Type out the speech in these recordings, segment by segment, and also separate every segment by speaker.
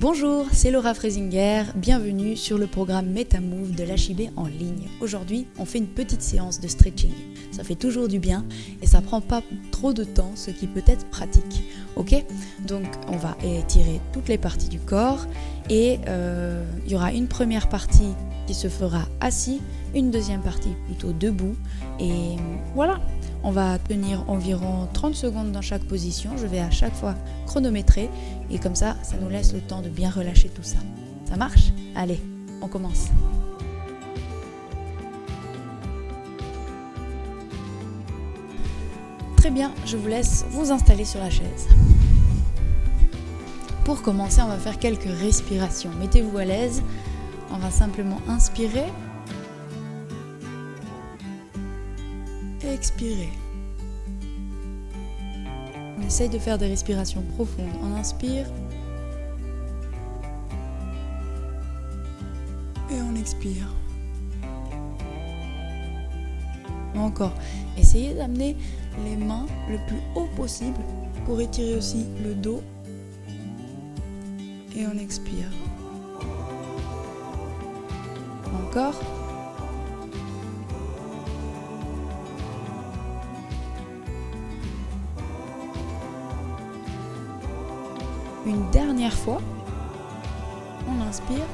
Speaker 1: Bonjour, c'est Laura Freisinger, bienvenue sur le programme MetaMove de l'HIB en ligne. Aujourd'hui, on fait une petite séance de stretching. Ça fait toujours du bien et ça prend pas trop de temps, ce qui peut être pratique. Ok ? Donc, on va étirer toutes les parties du corps et il y aura une première partie qui se fera assis, une deuxième partie plutôt debout et voilà. On va tenir environ 30 secondes dans chaque position. Je vais à chaque fois chronométrer et comme ça nous laisse le temps de bien relâcher tout ça. Ça marche ? Allez, on commence. Très bien, je vous laisse vous installer sur la chaise. Pour commencer, on va faire quelques respirations. Mettez-vous à l'aise. On va simplement inspirer. Expirez. On essaye de faire des respirations profondes. On inspire. Et on expire. Encore. Essayez d'amener les mains le plus haut possible pour étirer aussi le dos. Et on expire. Encore. Une dernière fois, on inspire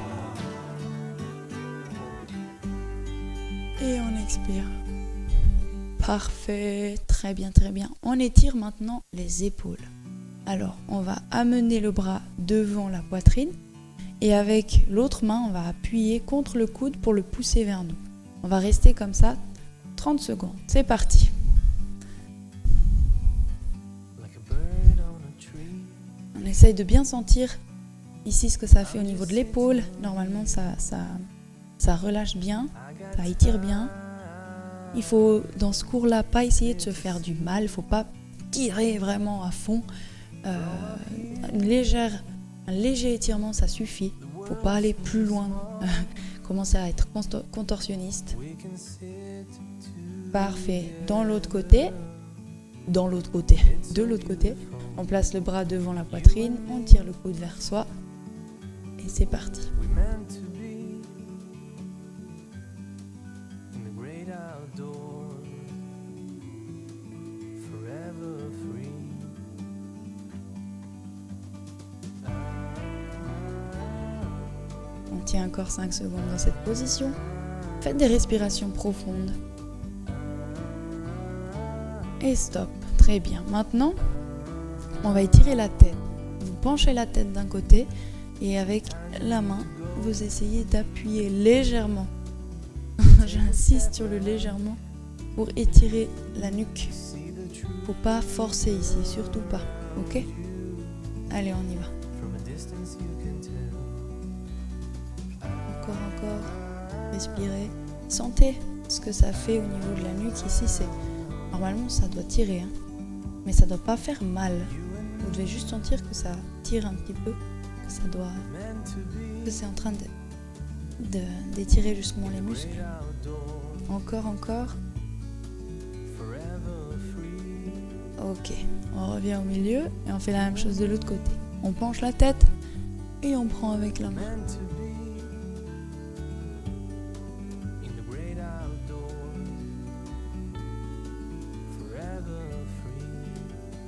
Speaker 1: et on expire. Parfait, très bien, très bien. On étire maintenant les épaules. Alors, on va amener le bras devant la poitrine et avec l'autre main, on va appuyer contre le coude pour le pousser vers nous. On va rester comme ça 30 secondes. C'est parti. On essaye de bien sentir ici ce que ça fait au niveau de l'épaule. Normalement, ça relâche bien, ça étire bien. Il faut, dans ce cours-là, pas essayer de se faire du mal. Il ne faut pas tirer vraiment à fond. Un léger étirement, ça suffit. Il ne faut pas aller plus loin. Commencer à être contorsionniste. Parfait. De l'autre côté, on place le bras devant la poitrine, on tire le coude vers soi et c'est parti. On tient encore 5 secondes dans cette position. Faites des respirations profondes. Et stop. Très bien. Maintenant, on va étirer la tête. Vous penchez la tête d'un côté et avec la main, vous essayez d'appuyer légèrement. J'insiste sur le légèrement pour étirer la nuque. Faut pas forcer ici, surtout pas. Ok ? Allez, on y va. Encore. Respirez. Sentez ce que ça fait au niveau de la nuque. Ici, normalement, ça doit tirer, hein. Mais ça doit pas faire mal. Vous devez juste sentir que ça tire un petit peu, que c'est en train d'étirer justement les muscles. Encore. Ok, on revient au milieu et on fait la même chose de l'autre côté. On penche la tête et on prend avec la main.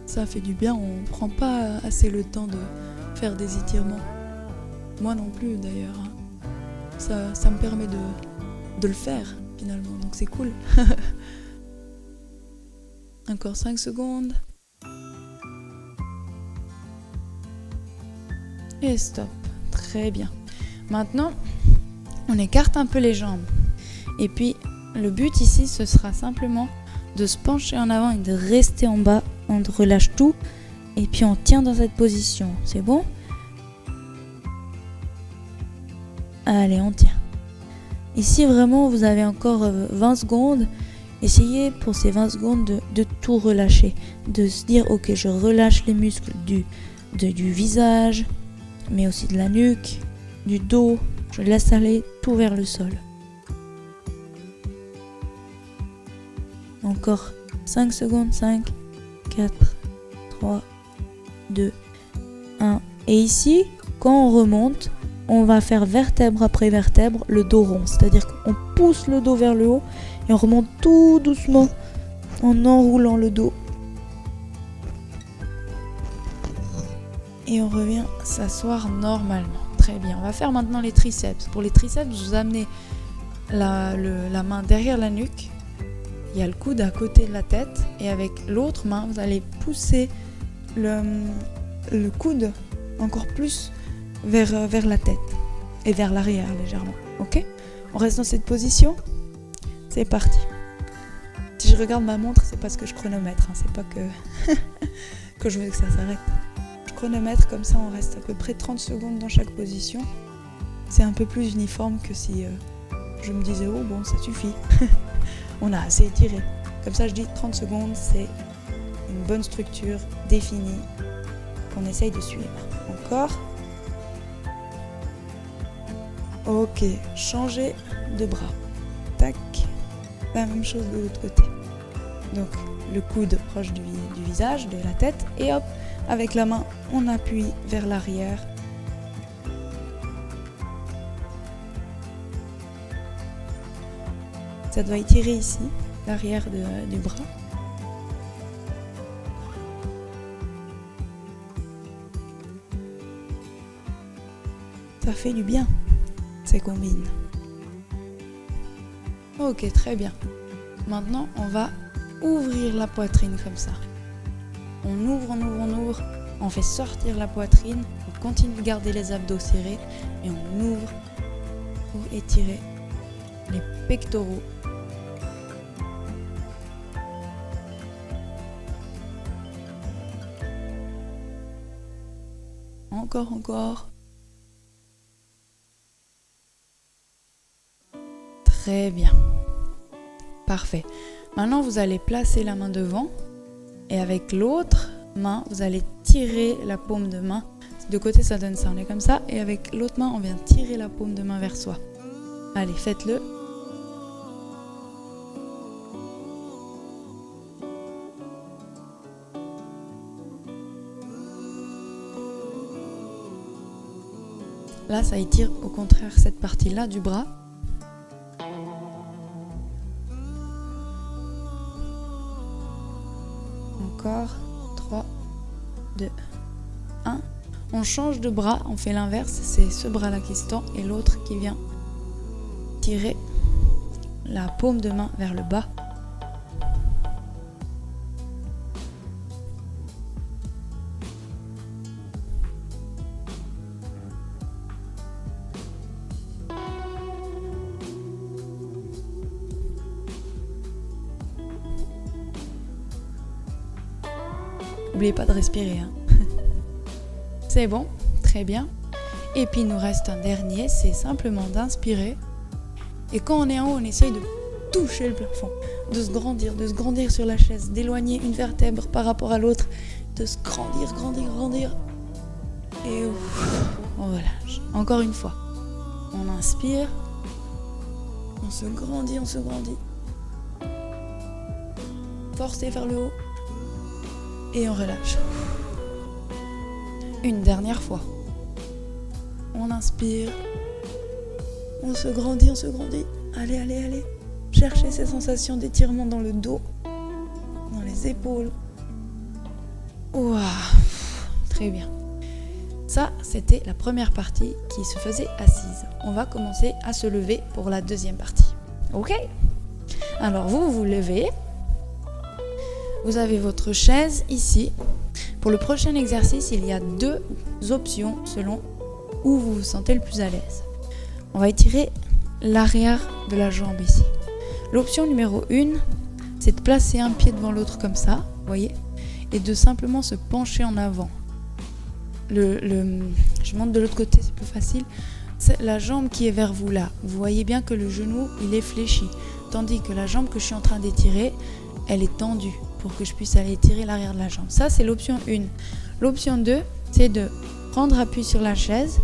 Speaker 1: Ça fait du bien, on prend pas assez le temps de faire des étirements. Moi non plus d'ailleurs. Ça me permet de le faire finalement, donc c'est cool. Encore 5 secondes. Et stop. Très bien. Maintenant, on écarte un peu les jambes. Et puis, le but ici, ce sera simplement de se pencher en avant et de rester en bas. On relâche tout et puis on tient dans cette position. C'est bon ? Allez, on tient. Ici, vraiment, vous avez encore 20 secondes. Essayez pour ces 20 secondes de tout relâcher. De se dire, ok, je relâche les muscles du visage, mais aussi de la nuque, du dos. Je laisse aller tout vers le sol. Encore 5 secondes, 5, 4, 3, 2, 1. Et ici, quand on remonte, on va faire vertèbre après vertèbre le dos rond. C'est-à-dire qu'on pousse le dos vers le haut et on remonte tout doucement en enroulant le dos. Et on revient s'asseoir normalement. Très bien. On va faire maintenant les triceps. Pour les triceps, vous amenez la main derrière la nuque. Il y a le coude à côté de la tête. Et avec l'autre main, vous allez pousser le coude encore plus vers la tête. Et vers l'arrière légèrement. Ok ? On reste dans cette position. C'est parti. Si je regarde ma montre, c'est parce que je chronomètre. C'est pas que je veux que ça s'arrête. Chronomètre, comme ça on reste à peu près 30 secondes dans chaque position. C'est un peu plus uniforme que si je me disais oh bon ça suffit. On a assez étiré. Comme ça je dis 30 secondes, c'est une bonne structure définie qu'on essaye de suivre. Encore. Ok, changer de bras. Tac. La même chose de l'autre côté. Donc le coude proche du visage, de la tête, et hop, avec la main, on appuie vers l'arrière. Ça doit étirer ici, l'arrière du bras. Ça fait du bien, ces combines. Ok, très bien. Maintenant, on va ouvrir la poitrine comme ça. On ouvre, on fait sortir la poitrine, on continue de garder les abdos serrés et on ouvre pour étirer les pectoraux. Encore. Très bien. Parfait. Maintenant, vous allez placer la main devant. Et avec l'autre main, vous allez tirer la paume de main. De côté, ça donne ça. On est comme ça. Et avec l'autre main, on vient tirer la paume de main vers soi. Allez, faites-le. Là, ça étire au contraire cette partie-là du bras. Encore, 3, 2, 1. On change de bras, on fait l'inverse, c'est ce bras-là qui se tend et l'autre qui vient tirer la paume de main vers le bas. N'oubliez pas de respirer. C'est bon, très bien. Et puis il nous reste un dernier, c'est simplement d'inspirer. Et quand on est en haut, on essaye de toucher le plafond, de se grandir sur la chaise, d'éloigner une vertèbre par rapport à l'autre, de se grandir. Et on relâche. Encore une fois. On inspire. On se grandit. Forcez vers le haut. Et on relâche. Une dernière fois. On inspire. On se grandit. Allez. Cherchez ces sensations d'étirement dans le dos, dans les épaules. Ouah, très bien. Ça, c'était la première partie qui se faisait assise. On va commencer à se lever pour la deuxième partie. Ok ? Alors, vous levez. Vous avez votre chaise ici. Pour le prochain exercice, il y a 2 options selon où vous vous sentez le plus à l'aise. On va étirer l'arrière de la jambe ici. L'option numéro 1, c'est de placer un pied devant l'autre comme ça, vous voyez, et de simplement se pencher en avant. Je monte de l'autre côté, c'est plus facile. C'est la jambe qui est vers vous là. Vous voyez bien que le genou, il est fléchi, tandis que la jambe que je suis en train d'étirer, elle est tendue pour que je puisse aller étirer l'arrière de la jambe. Ça, c'est l'option 1. L'option 2, c'est de prendre appui sur la chaise,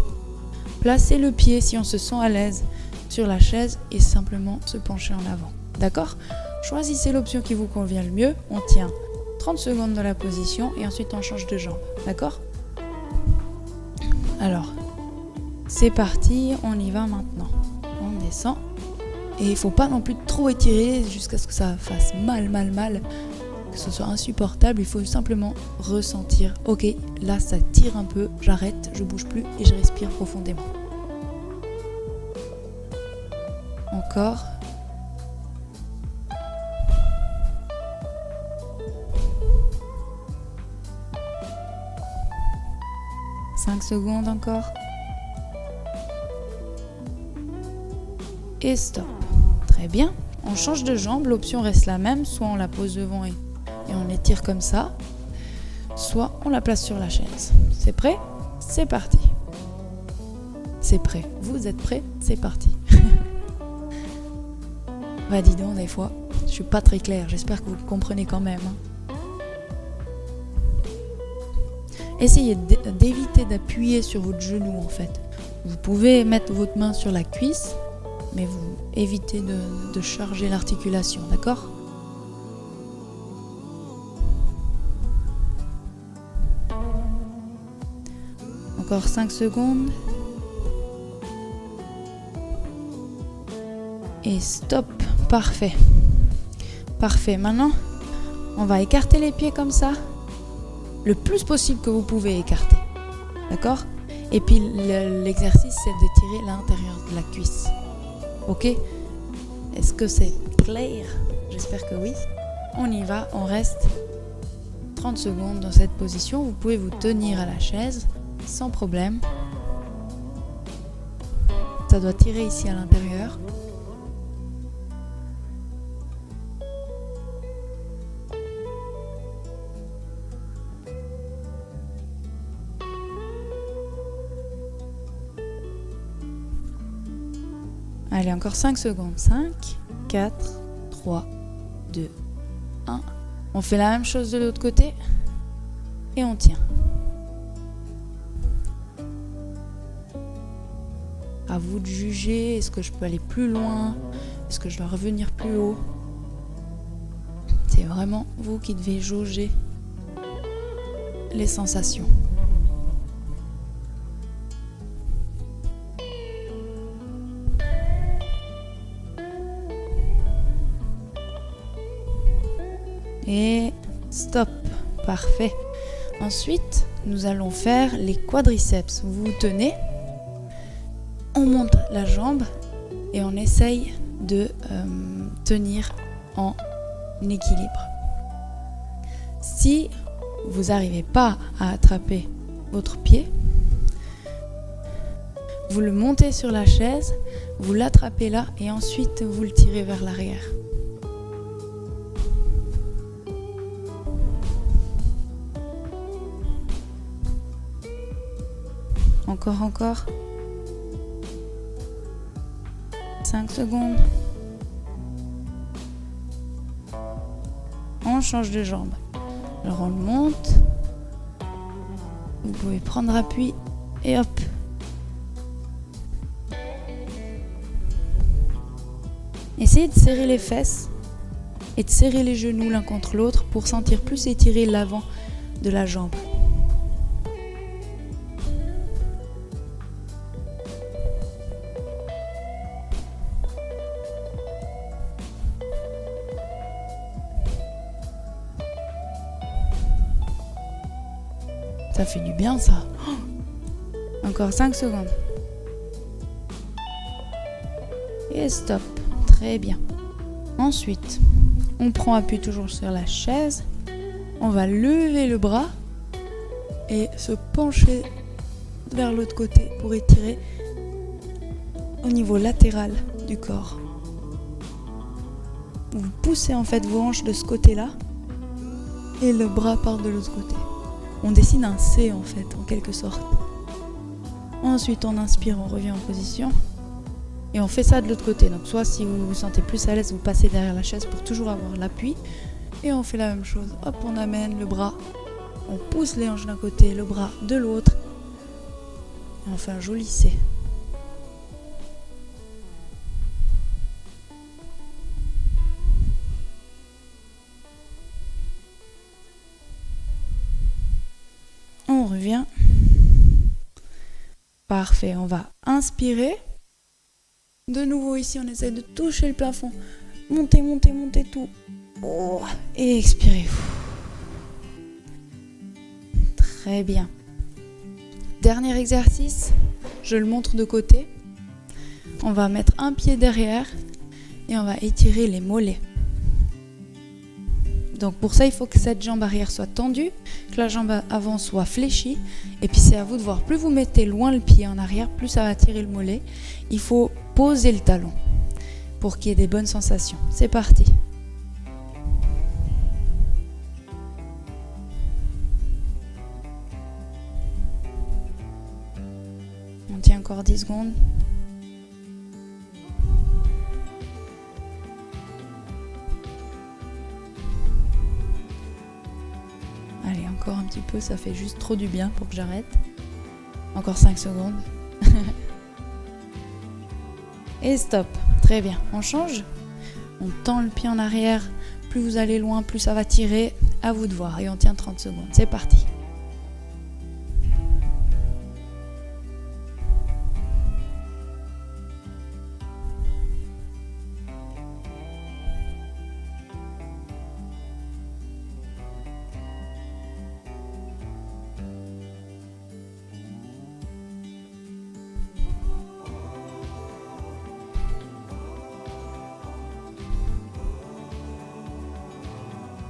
Speaker 1: placer le pied si on se sent à l'aise sur la chaise et simplement se pencher en avant. D'accord ? Choisissez l'option qui vous convient le mieux. On tient 30 secondes dans la position et ensuite on change de jambe. D'accord ? Alors, C'est parti, on y va maintenant. On descend. Et il faut pas non plus trop étirer jusqu'à ce que ça fasse mal, que ce soit insupportable. Il faut simplement ressentir. Ok, là ça tire un peu, j'arrête, je bouge plus et je respire profondément. Encore. « 5 secondes encore. Et stop. Très bien. On change de jambe, l'option reste la même, soit on la pose devant et on étire comme ça, soit on la place sur la chaise. C'est prêt ? C'est parti. C'est prêt. Vous êtes prêts ? C'est parti. Bah dis donc, des fois, je suis pas très claire, j'espère que vous comprenez quand même. Essayez d'éviter d'appuyer sur votre genou en fait. Vous pouvez mettre votre main sur la cuisse, mais vous évitez de charger l'articulation, d'accord ? Encore 5 secondes. Et stop. Parfait. Parfait. Maintenant, on va écarter les pieds comme ça. Le plus possible que vous pouvez écarter. D'accord ? Et puis l'exercice, c'est d'étirer l'intérieur de la cuisse. Ok ? Est-ce que c'est clair ? J'espère que oui. On y va, on reste 30 secondes dans cette position. Vous pouvez vous tenir à la chaise sans problème. Ça doit tirer ici à l'intérieur. Allez, encore 5 secondes. 5, 4, 3, 2, 1. On fait la même chose de l'autre côté. Et on tient. À vous de juger. Est-ce que je peux aller plus loin ? Est-ce que je dois revenir plus haut ? C'est vraiment vous qui devez jauger les sensations. Et stop, parfait. Ensuite, nous allons faire les quadriceps. Vous vous tenez, on monte la jambe et on essaye de tenir en équilibre. Si vous n'arrivez pas à attraper votre pied, vous le montez sur la chaise, vous l'attrapez là et ensuite vous le tirez vers l'arrière. Encore. 5 secondes. On change de jambe. Alors on le monte. Vous pouvez prendre appui et hop. Essayez de serrer les fesses et de serrer les genoux l'un contre l'autre pour sentir plus étirer l'avant de la jambe. Ça fait du bien ça. Encore 5 secondes. Et stop. Très bien. Ensuite, on prend appui toujours sur la chaise. On va lever le bras et se pencher vers l'autre côté pour étirer au niveau latéral du corps. Vous poussez en fait vos hanches de ce côté-là et le bras part de l'autre côté. On dessine un C en fait, en quelque sorte. Ensuite, on inspire, on revient en position. Et on fait ça de l'autre côté. Donc soit si vous vous sentez plus à l'aise, vous passez derrière la chaise pour toujours avoir l'appui. Et on fait la même chose. Hop, on amène le bras. On pousse les hanches d'un côté, le bras de l'autre. Et on fait un joli C. On revient. Parfait, on va inspirer. De nouveau ici, on essaie de toucher le plafond. Montez, montez, montez tout. Oh, et expirez. Très bien. Dernier exercice, je le montre de côté. On va mettre un pied derrière et on va étirer les mollets. Donc pour ça, il faut que cette jambe arrière soit tendue, que la jambe avant soit fléchie. Et puis c'est à vous de voir. Plus vous mettez loin le pied en arrière, plus ça va tirer le mollet. Il faut poser le talon pour qu'il y ait des bonnes sensations. C'est parti. On tient encore 10 secondes. Allez, encore un petit peu, ça fait juste trop du bien pour que j'arrête. Encore 5 secondes. Et stop. Très bien. On change. On tend le pied en arrière. Plus vous allez loin, plus ça va tirer. À vous de voir. Et on tient 30 secondes. C'est parti.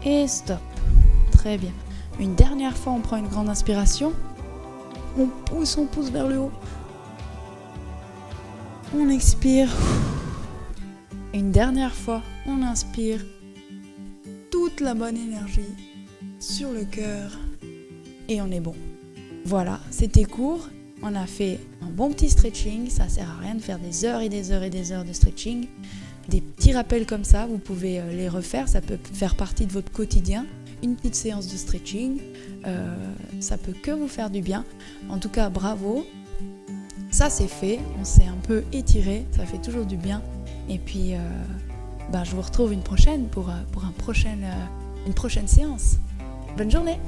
Speaker 1: Et stop. Très bien. Une dernière fois, on prend une grande inspiration. On pousse vers le haut. On expire. Une dernière fois, on inspire. Toute la bonne énergie sur le cœur. Et on est bon. Voilà, c'était court. On a fait un bon petit stretching. Ça sert à rien de faire des heures et des heures et des heures de stretching. Des petits rappels comme ça, vous pouvez les refaire, ça peut faire partie de votre quotidien. Une petite séance de stretching, ça peut que vous faire du bien. En tout cas, bravo. Ça c'est fait, on s'est un peu étiré, ça fait toujours du bien. Et puis, je vous retrouve une prochaine pour une prochaine séance. Bonne journée!